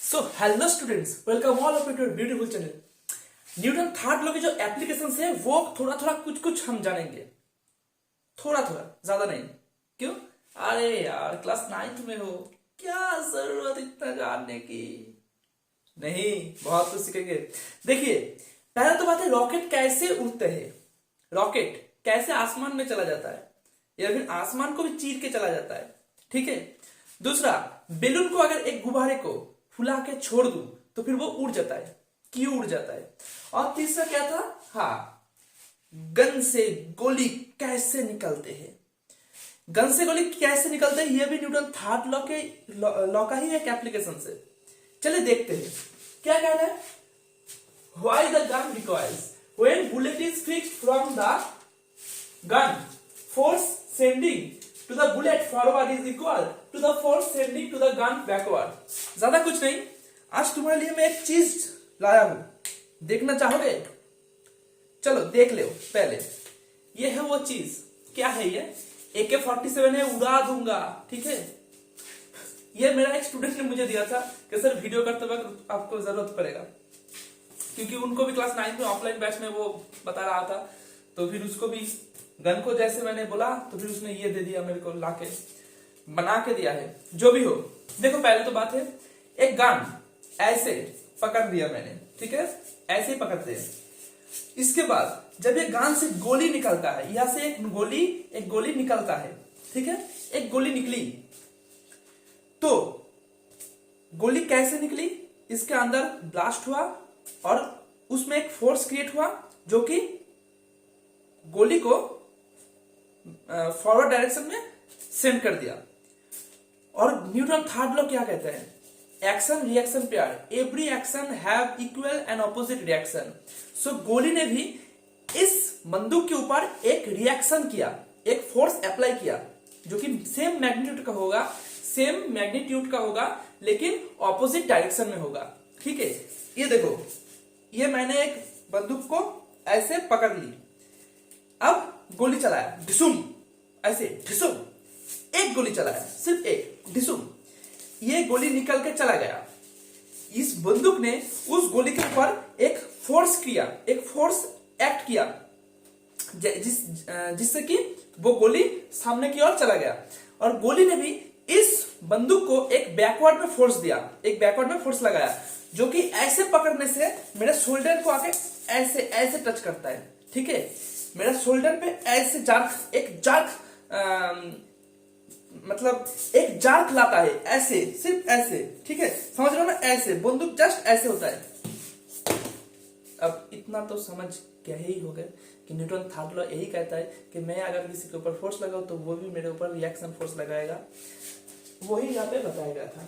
So hello students, welcome all of you to beautiful channel. Newton third law के जो application है वो थोड़ा थोड़ा कुछ कुछ हम जानेंगे, थोड़ा थोड़ा, ज्यादा नहीं। क्यों? अरे यार, क्लास 9th में हो, क्या जरूरत इतना जानने की? नहीं, बहुत कुछ सीखेंगे। देखिए, पहला तो बात है रॉकेट कैसे उड़ते हैं, रॉकेट कैसे आसमान में चला जाता है या फिर आसमान को भी चीर के चला जाता है। ठीक है। दूसरा, बेलून को अगर एक गुब्बारे को फुला के छोड़ दूं तो फिर वो उड़ जाता है, क्यों उड़ जाता है। और तीसरा क्या था? हाँ, गन से गोली कैसे निकलते हैं, गन से गोली कैसे निकलते हैं, ये भी न्यूटन थर्ड लॉ का ही एक एप्लीकेशन से। चलिए देखते हैं क्या कह रहा है। Why the gun recoils when bullet is fixed from the gun, force sending to the bullet forward is equal to the force sending to the gun backward। ज्यादा कुछ नहीं, आज तुम्हारे लिए मैं एक चीज लाया हूं, देखना चाहोगे? चलो देख लो। पहले ये है वो चीज, क्या है ये? AK-47 है, उड़ा दूंगा। ठीक है। ये मेरा एक स्टूडेंट ने मुझे दिया था कि सर वीडियो करते वक्त आपको जरूरत पड़ेगा, क्योंकि उनको भी क्लास 9 में ऑफलाइन बैच में वो बता रहा था, तो फिर उसको भी गन को जैसे मैंने बोला तो फिर उसने ये दे दिया मेरे को, लाके बना के दिया है। जो भी हो, देखो पहले तो बात है, एक गन ऐसे पकड़ दिया मैंने, ठीक है, ऐसे ही पकड़ते हैं। इसके बाद जब ये गन से गोली निकलता है, यहां से एक गोली निकलता है, ठीक है, एक गोली निकली, तो गोली कैसे निकली? इसके अंदर ब्लास्ट हुआ और उसमें एक फोर्स क्रिएट हुआ जो कि गोली को फॉरवर्ड डायरेक्शन में सेंड कर दिया। और न्यूटन थर्ड लॉ क्या कहता है? Action reaction pair, every action have equal and opposite reaction. So गोली ने भी इस बंदूक के ऊपर एक रिएक्शन किया, एक फोर्स अप्लाई किया जो कि सेम मैग्नीट्यूड का होगा लेकिन ऑपोजिट डायरेक्शन में होगा। ठीक है। ये देखो, ये मैंने एक बंदूक को ऐसे पकड़ ली, अब गोली चलाया, ढिसुम, ऐसे ढिसुम, एक गोली चलाया, सिर्फ एक, ढिसुम, ये गोली निकल के चला गया। इस बंदूक ने उस गोली के ऊपर एक फोर्स किया, एक फोर्स एक्ट किया, जिससे कि वो गोली सामने की ओर चला गया। और गोली ने भी इस बंदूक को एक बैकवर्ड में फोर्स दिया, एक बैकवर्ड में फोर्स लगाया, जो कि ऐसे पकड़ने से मेरे शोल्डर को आके ऐसे ऐसे टच करता है। ठीक है। मेरा शोल्डर पे ऐसे मतलब एक जार्क लाता है, ऐसे, सिर्फ ऐसे। ठीक है, समझ रहे हो ना? ऐसे बंदूक जस्ट ऐसे होता है। अब इतना तो समझ क्या ही हो गया कि न्यूटन थर्ड लॉ यही कहता है कि मैं अगर किसी के ऊपर फोर्स लगाऊं तो वो भी मेरे ऊपर रिएक्शन फोर्स लगाएगा, वही यहाँ पे बताया गया था।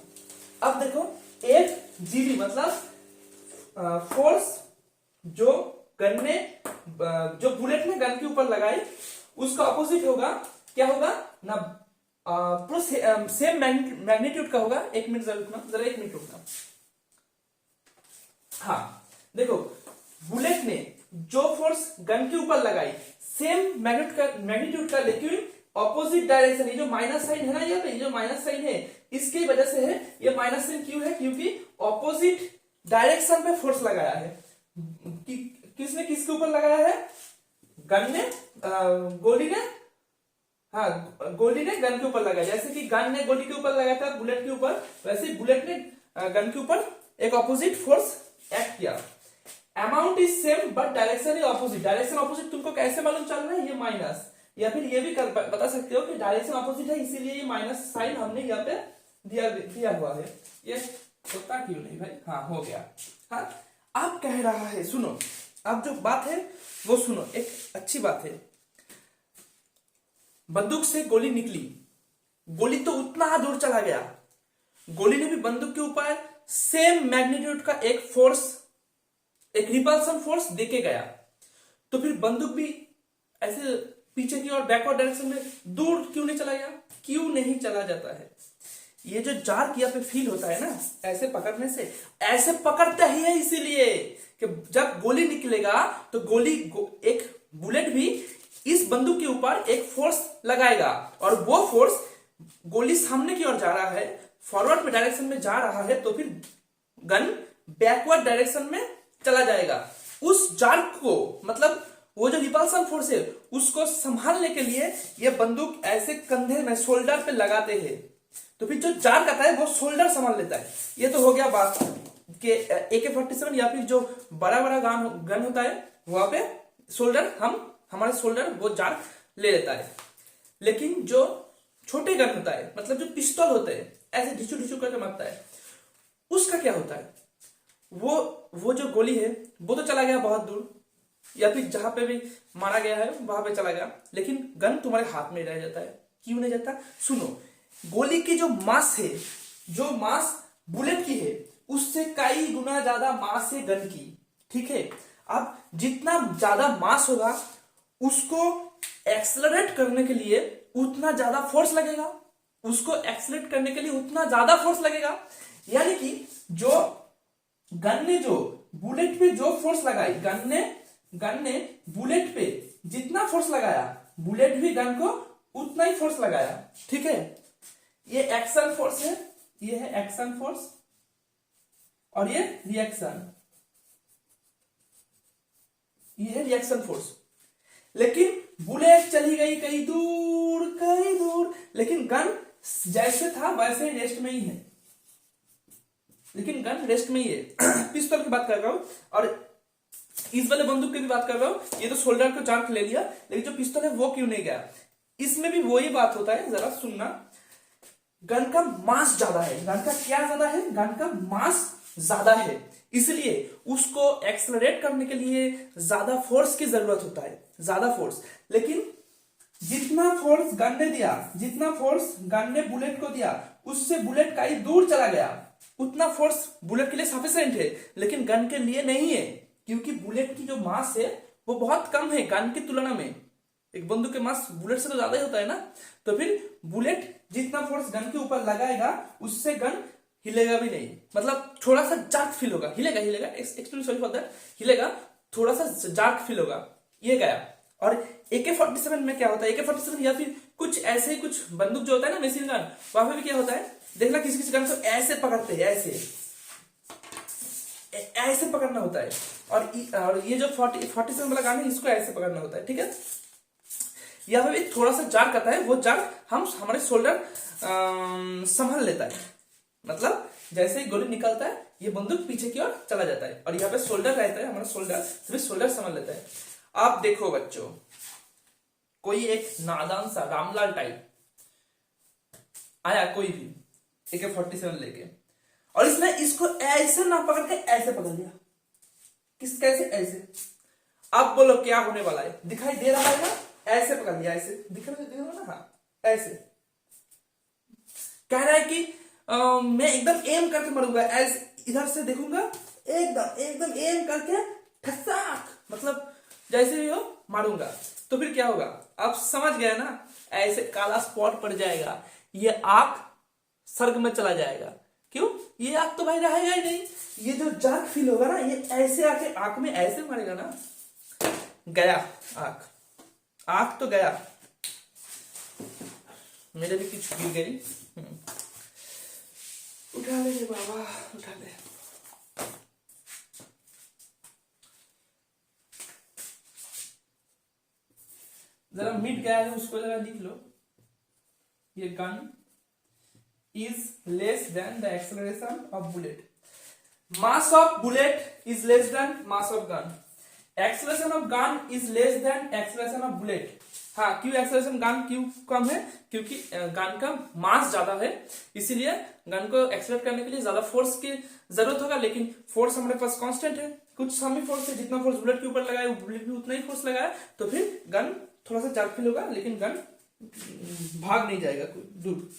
अब देखो, एक जीबी मतलब फोर्स जो गन ने, जो बुलेट ने गन के ऊपर लगाई, उसका ऑपोजिट होगा, क्या होगा ना? सेम मैग्नीट्यूड का होगा। एक मिनट जरा एक मिनट रुकना। हाँ देखो, बुलेट ने जो फोर्स गन के ऊपर लगाई सेम मैग्नीट्यूड का, लेकिन ऑपोजिट डायरेक्शन, ये जो माइनस साइन है ना, ये जो माइनस साइन है इसकी वजह से है। ये माइनस साइन क्यों है? क्योंकि ऑपोजिट डायरेक्शन पे फोर्स लगाया है। किसने किसके ऊपर लगाया है? गन ने, गोली ने, हाँ, गोली ने गन के ऊपर लगाया। जैसे कि गन ने गोली के ऊपर लगाया था बुलेट के ऊपर, वैसे ही बुलेट ने गन के ऊपर एक ऑपोजिट फोर्स एक्ट किया। Amount is same but direction is opposite. Direction opposite तुमको कैसे मालूम चल रहा है? ये माइनस, या फिर ये भी बता सकते हो कि डायरेक्शन ऑपोजिट है, इसीलिए ये माइनस साइन हमने यहाँ पे दिया हुआ है। ये होता क्यों नहीं भाई? हाँ, हो गया। हाँ, आप कह रहा है, सुनो, अब जो बात है वो सुनो, एक अच्छी बात है। बंदूक से गोली निकली, गोली तो उतना दूर चला गया, गोली ने भी बंदूक के ऊपर सेम मैग्नीट्यूड का एक फोर्स, एक रिपल्सन फोर्स देके गया, तो फिर बंदूक भी ऐसे पीछे की ओर बैकवर्ड डायरेक्शन में दूर क्यों नहीं चला गया? क्यों नहीं चला जाता है? ये जो जार्क यहाँ पे फील होता है ना, ऐसे पकड़ने से, ऐसे पकड़ता ही है इसीलिए कि जब गोली निकलेगा तो एक बुलेट भी इस बंदूक के ऊपर एक फोर्स लगाएगा, और वो फोर्स, गोली सामने की ओर जा रहा है, फॉरवर्ड में डायरेक्शन में जा रहा है, तो फिर गन बैकवर्ड डायरेक्शन में चला जाएगा। उस जार्क को, मतलब वो जो रिपल्सन फोर्स है उसको संभालने के लिए ये बंदूक ऐसे कंधे में शोल्डर पे लगाते हैं, तो फिर जो जार्क आता है वो शोल्डर संभाल लेता है। ये तो हो गया बात कि AK-47 या फिर जो बड़ा बड़ा गन होता है वहां पे शोल्डर, हमारे शोल्डर वो जार्क ले लेता है। लेकिन जो छोटे गन होता है, मतलब जो पिस्तौल होते हैं ऐसे ढिचू ढिचू करके मारता है, उसका क्या होता है? वो जो गोली है वो तो चला गया बहुत दूर, या फिर जहां पे भी मारा गया है वहां पे चला गया, लेकिन गन तुम्हारे हाथ में रह जाता है। क्यों नहीं जाता? सुनो, गोली की जो मास है, जो मास बुलेट की है उससे कई गुना ज्यादा मास है गन की, ठीक है। अब जितना ज्यादा मास होगा उसको एक्सलरेट करने के लिए उतना ज्यादा फोर्स लगेगा, उसको एक्सलरेट करने के लिए उतना ज्यादा फोर्स लगेगा। यानी कि जो गन ने जो बुलेट पे जो फोर्स लगाई, गन ने बुलेट पे जितना फोर्स लगाया, बुलेट भी गन को उतना ही फोर्स लगाया, ठीक है। ये एक्शन फोर्स है, ये है एक्शन फोर्स, और ये रिएक्शन, ये है रिएक्शन फोर्स। लेकिन बुलेट चली गई कहीं दूर, लेकिन गन जैसे था वैसे ही रेस्ट में ही है, लेकिन गन रेस्ट में ही है। पिस्तौल की बात कर रहा हूं, और इस वाले बंदूक की भी बात कर रहा हूं। ये तो शोल्डर को जार्क ले लिया, लेकिन जो पिस्तौल है वो क्यों नहीं गया? इसमें भी वही बात होता है, जरा सुनना। गन का मास ज्यादा है। गन का क्या ज्यादा है? गन का मास ज्यादा है, इसलिए उसको एक्सलरेट करने के लिए ज्यादा फोर्स की जरूरत होता है, ज्यादा फोर्स। लेकिन जितना फोर्स गन ने दिया, जितना फोर्स गन ने बुलेट को दिया, उससे बुलेट कहीं दूर चला गया, उतना फोर्स बुलेट के लिए सफिशिएंट है, लेकिन गन के लिए नहीं है, क्योंकि बुलेट की जो मास है वो बहुत कम है गन की तुलना में। एक बंदूक के मास बुलेट से तो ज्यादा ही होता है ना, तो फिर बुलेट जितना फोर्स गन के ऊपर लगाएगा उससे गन हिलेगा भी नहीं, मतलब थोड़ा सा जार्क फील होगा, हिलेगा एक्सट्रीमली सॉरी फॉर दैट, हिलेगा, थोड़ा सा जार्क फील होगा, ये गया। और AK-47 में क्या होता है? AK-47 या फिर कुछ ऐसे ही कुछ बंदूक जो होता है ना, मशीन गन, वहां पे भी क्या होता है, देखना किसी किसी गन को ऐसे पकड़ते हैं, ऐसे पकड़ना होता है, और ये जो 47 वाला गन है इसको ऐसे पकड़ना होता है, ठीक है। यहाँ पे भी थोड़ा सा जार्क आता है, वो जार्क हमारे शोल्डर संभाल लेता है, मतलब जैसे ही गोली निकलता है ये बंदूक पीछे की ओर चला जाता है, और यहाँ पे शोल्डर रहता है, हमारा शोल्डर सिर्फ शोल्डर संभाल लेता है। आप देखो बच्चों, कोई एक नादान सा रामलाल टाइप आया, कोई भी AK-47 लेके, और इसने इसको ऐसे ना पकड़ के ऐसे पकड़ लिया, कैसे? ऐसे। अब बोलो क्या होने वाला है? दिखाई दे रहा है ना? ऐसे पकड़ लिया, ऐसे दिख रहा है ना? हाँ, ऐसे कह रहा है कि मैं एकदम एम करके मरूंगा, ऐसे इधर से देखूंगा, एकदम एम करके ठसाक, मतलब जैसे भी हो मारूंगा। तो फिर क्या होगा? आप समझ गए ना? ऐसे काला स्पॉट पड़ जाएगा, ये आंख सर्ग में चला जाएगा। क्यों? ये आंख तो भाई रहेगा ही नहीं, ये जो जार्क फील होगा ना, ये ऐसे आके आंख में ऐसे मारेगा ना, गया आंख तो गया। मेरे भी कुछ गिर गई, उठा ले बाबा, उठा ले। जरा मिट गया है उसको जरा लिख लो। ये gun is less than the acceleration of bullet. Mass of bullet is less than mass of gun. Acceleration of gun is less than acceleration of bullet. हाँ, क्यों एक्सेलरेशन गन क्यों कम है? क्योंकि गन का मास ज्यादा है, इसीलिए गन को एक्सेलरेट करने के लिए ज्यादा फोर्स की जरूरत होगा, लेकिन फोर्स हमारे पास कांस्टेंट है, कुछ कम ही फोर्स है, जितना फोर्स बुलेट के ऊपर लगाया बुलेट भी उतना ही फोर्स लगाया, तो फिर गन थोड़ा सा जार्क फील होगा, लेकिन गन भाग नहीं जाएगा दूर।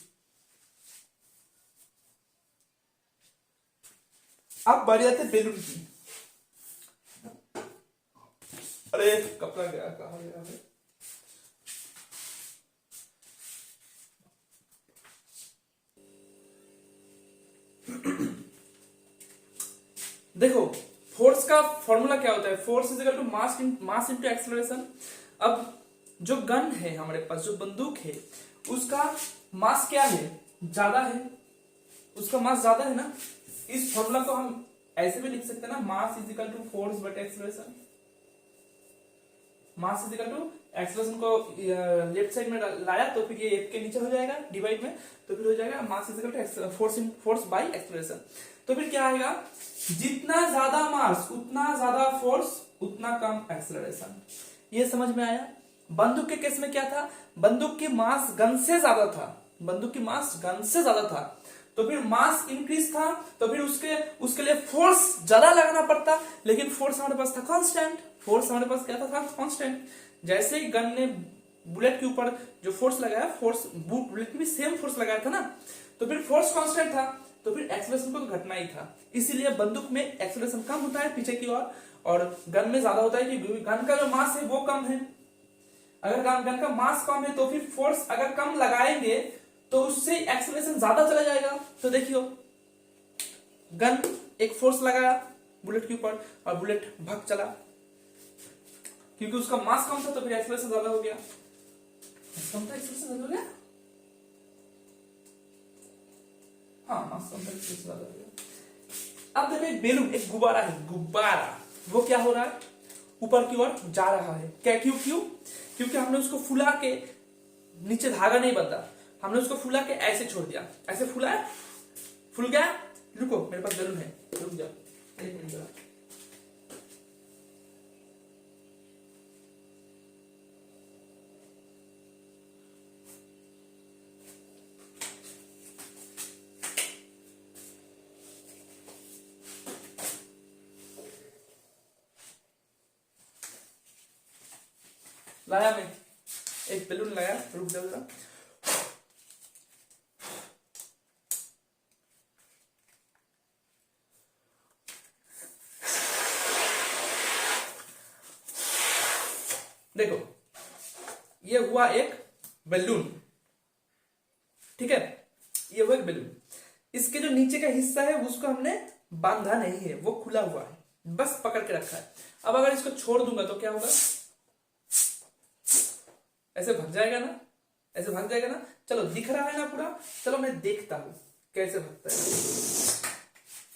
अब बढ़ जाते बेलून की। अरे कपड़ा गया, कहा गया है? देखो, फोर्स का फॉर्मूला क्या होता है? Force is equal to mass into acceleration. अब जो गन है हमारे पास, जो बंदूक है, उसका मास क्या है? ज्यादा है, उसका मास ज्यादा है ना, इस फॉर्मूला को हम ऐसे भी लिख सकते हैं ना, mass is equal to force बटे acceleration. Mass is equal to acceleration को लेफ्ट साइड में लाया तो फिर ये F के नीचे हो जाएगा डिवाइड में, तो फिर हो जाएगा mass is equal to force by acceleration. तो फिर क्या आएगा, जितना ज्यादा मास उतना ज्यादा फोर्स उतना कम एक्सेलरेशन। ये समझ में आया। बंदूक के केस में क्या था, बंदूक की मास गन से ज्यादा था, बंदूक की मास गन से ज्यादा था, तो फिर मास इंक्रीज था, तो फिर उसके लिए फोर्स ज्यादा लगाना पड़ता, लेकिन फोर्स हमारे पास था कांस्टेंट। फोर्स हमारे पास क्या था कांस्टेंट। जैसे ही गन ने बुलेट के ऊपर जो फोर्स लगाया, फोर्स बुलेट में भी सेम फोर्स लगाया था ना, तो फिर फोर्स कांस्टेंट था, तो फिर एक्सेलरेशन को तो घटना ही था। इसीलिए बंदूक में एक्सेलरेशन कम होता है पीछे की ओर, और गन में ज्यादा होता है कि गन का जो मास है वो कम है। अगर गन का मास कम है तो फिर फोर्स अगर कम लगाएंगे तो उससे एक्सेलरेशन ज्यादा चला जाएगा। तो देखियो, गन एक फोर्स लगाया बुलेट के ऊपर और बुलेट भाग चला, क्योंकि उसका मास कम था तो फिर एक्सेलरेशन ज्यादा हो गया। कम था एक्सेलरेशन ज्यादा हो गया, हाँ मास कम था एक्सेलरेशन ज्यादा हो गया। अब देखो एक बेलून, एक गुब्बारा है, गुब्बारा वो क्या हो रहा है, ऊपर की ओर जा रहा है। क्या क्यों? क्योंकि हमने उसको फुला के, नीचे धागा नहीं बंधा, हमने उसको फुला के ऐसे छोड़ दिया, ऐसे फुला है, फुल गया। रुको मेरे पास बैलून है, रुक जाओ एक मिनट जरा। लाया मैं एक बैलून लाया, रुक जाओ जरा। देखो ये हुआ एक बैलून, ठीक है, ये हुआ एक बैलून। इसके जो नीचे का हिस्सा है उसको हमने बांधा नहीं है, वो खुला हुआ है, बस पकड़ के रखा है। अब अगर इसको छोड़ दूंगा तो क्या होगा, ऐसे भाग जाएगा ना, ऐसे भाग जाएगा ना। चलो दिख रहा है ना पूरा, चलो मैं देखता हूं कैसे भागता है।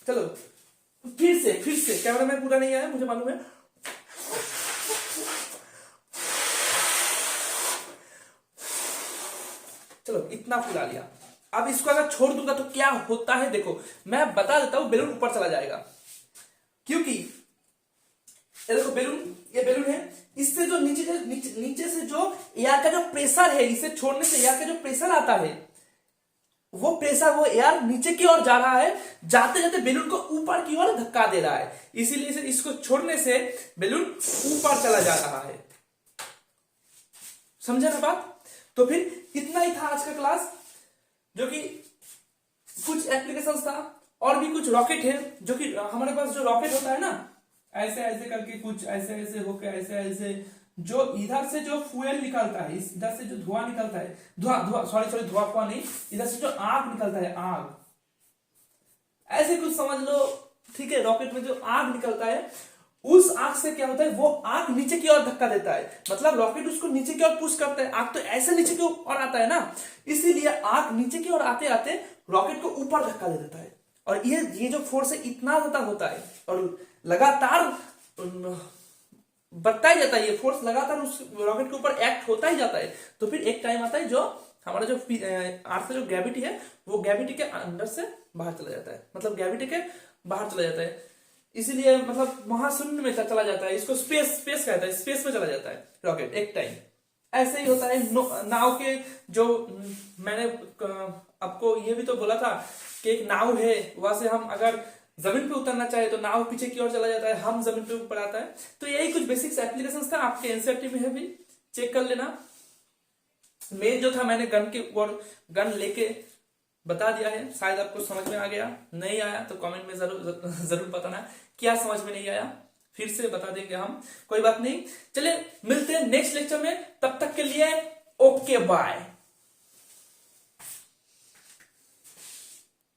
चलो फिर से कैमरा में पूरा नहीं आया, मुझे मालूम है। चलो इतना फुला लिया। अब इसको अगर छोड़ दूंगा तो क्या होता है, देखो मैं बता देता हूं, बैलून ऊपर चला जाएगा। क्योंकि ये देखो बैलून, ये बैलून है, इससे जो नीचे से जो एयर का जो प्रेशर है, इसे छोड़ने से एयर का जो प्रेशर आता है, वो प्रेशर, वो एयर नीचे की ओर जा रहा है, जाते जाते बैलून को ऊपर की ओर धक्का दे रहा है। इसीलिए इसको छोड़ने से बैलून ऊपर चला जा रहा है। समझा ना बात? तो फिर इतना ही था आज का क्लास, जो कि कुछ एप्लीकेशंस था, और भी कुछ रॉकेट है, जो कि हमारे पास जो रॉकेट होता है ना, ऐसे ऐसे करके कुछ ऐसे ऐसे होके ऐसे ऐसे, जो इधर से जो फ्यूल निकलता है, इधर से जो धुआं निकलता है, धुआं नहीं, इधर से जो आग निकलता है, आग, ऐसे कुछ समझ लो, ठीक है। रॉकेट में जो आग निकलता है, उस आग से क्या होता है, वो आग नीचे की ओर धक्का देता है, मतलब रॉकेट उसको नीचे की ओर पुश करता है। आग तो ऐसे नीचे की ओर आता है ना, इसीलिए आग नीचे की ओर आते आते रॉकेट को ऊपर धक्का दे देता है। और ये जो फोर्स है इतना ज्यादा होता है, और लगातार बढ़ता ही जाता है, ये फोर्स लगातार उस रॉकेट के ऊपर एक्ट होता ही जाता है। तो फिर एक टाइम आता है जो हमारा जो अर्थ से जो ग्रेविटी है, वो ग्रेविटी के अंदर से बाहर चला जाता है, मतलब ग्रेविटी के बाहर चला जाता है, इसीलिए मतलब महाशून्य में चला जाता है। इसको स्पेस कहता है, स्पेस में चला जाता है रॉकेट एक टाइम। ऐसे ही होता है नाव के, जो मैंने आपको ये भी तो बोला था कि एक नाव है, वहां से हम अगर जमीन पे उतरना चाहे तो नाव पीछे की ओर चला जाता है, हम जमीन पे ऊपर आता है। तो यही कुछ बेसिक्स एप्लीकेशंस था, आपके एनसीईआरटी में है, भी चेक कर लेना। मेन जो था मैंने गन के ऊपर गन लेके बता दिया है, शायद आपको समझ में आ गया। नहीं आया तो कमेंट में जरूर बताना क्या समझ में नहीं आया, फिर से बता देंगे हम, कोई बात नहीं। चलिए मिलते हैं नेक्स्ट लेक्चर में, तब तक के लिए ओके बाय।